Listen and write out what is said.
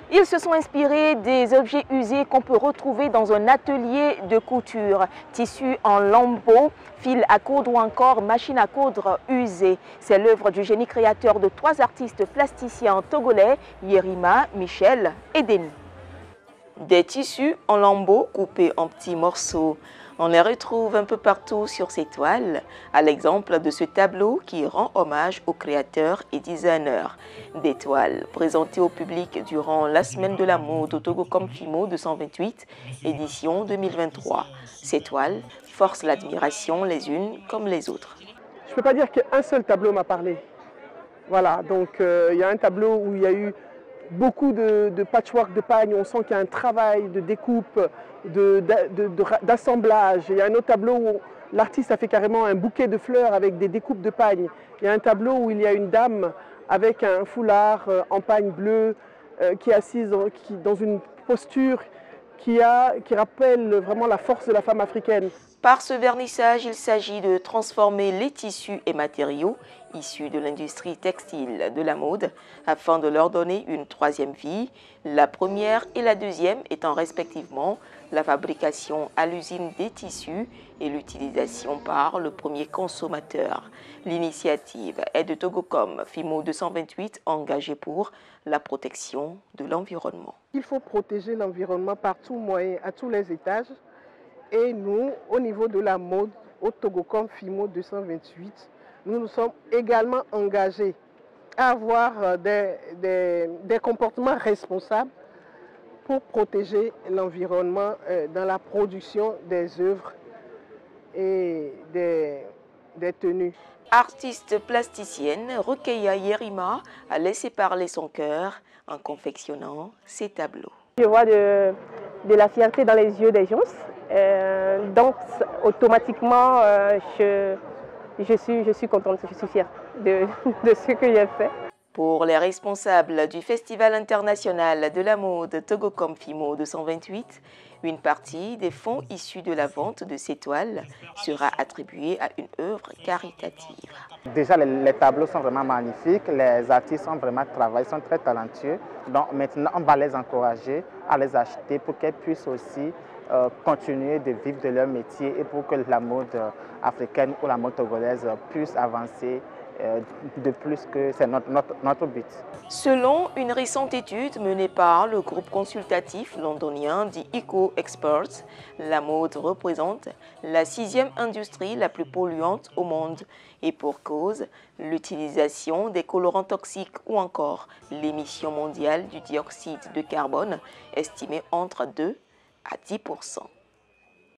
Ils se sont inspirés des objets usés qu'on peut retrouver dans un atelier de couture. Tissus en lambeaux, fil à coudre ou encore machine à coudre usée. C'est l'œuvre du génie créateur de 3 artistes plasticiens togolais, Yerima, Michel et Denis. Des tissus en lambeaux coupés en petits morceaux. On les retrouve un peu partout sur ces toiles, à l'exemple de ce tableau qui rend hommage aux créateurs et designers. Des toiles présentées au public durant la semaine de la mode au Togocom Fimo 228, édition 2023. Ces toiles forcent l'admiration les unes comme les autres. Je ne peux pas dire qu'un seul tableau m'a parlé. Voilà, donc il y a un tableau où il y a eu beaucoup de patchwork de pagne, on sent qu'il y a un travail de découpe, d'assemblage. Il y a un autre tableau où l'artiste a fait carrément un bouquet de fleurs avec des découpes de pagne. Il y a un tableau où il y a une dame avec un foulard en pagne bleue qui est assise dans une posture qui rappelle vraiment la force de la femme africaine. Par ce vernissage, il s'agit de transformer les tissus et matériaux issus de l'industrie textile de la mode afin de leur donner une troisième vie, la première et la deuxième étant respectivement la fabrication à l'usine des tissus et l'utilisation par le premier consommateur. L'initiative est de Togocom Fimo 228 engagé pour la protection de l'environnement. Il faut protéger l'environnement par tout moyen, à tous les étages. Et nous, au niveau de la mode, au Togocom Fimo 228, nous nous sommes également engagés à avoir des comportements responsables pour protéger l'environnement dans la production des œuvres et des tenues. Artiste plasticienne, Rukeya Yerima a laissé parler son cœur en confectionnant ses tableaux. Je vois de la fierté dans les yeux des gens, donc automatiquement je suis contente, je suis fière de ce que j'ai fait. Pour les responsables du Festival international de la mode Togocom Fimo 228, une partie des fonds issus de la vente de ces toiles sera attribuée à une œuvre caritative. Déjà, les tableaux sont vraiment magnifiques, les artistes ont vraiment travaillé, sont très talentueux. Donc maintenant, on va les encourager à les acheter pour qu'elles puissent aussi continuer de vivre de leur métier et pour que la mode africaine ou la mode togolaise puisse avancer de plus, que c'est notre but. Selon une récente étude menée par le groupe consultatif londonien dit Eco Experts, la mode représente la 6e industrie la plus polluante au monde et pour cause, l'utilisation des colorants toxiques ou encore l'émission mondiale du dioxyde de carbone estimée entre 2 à 10%.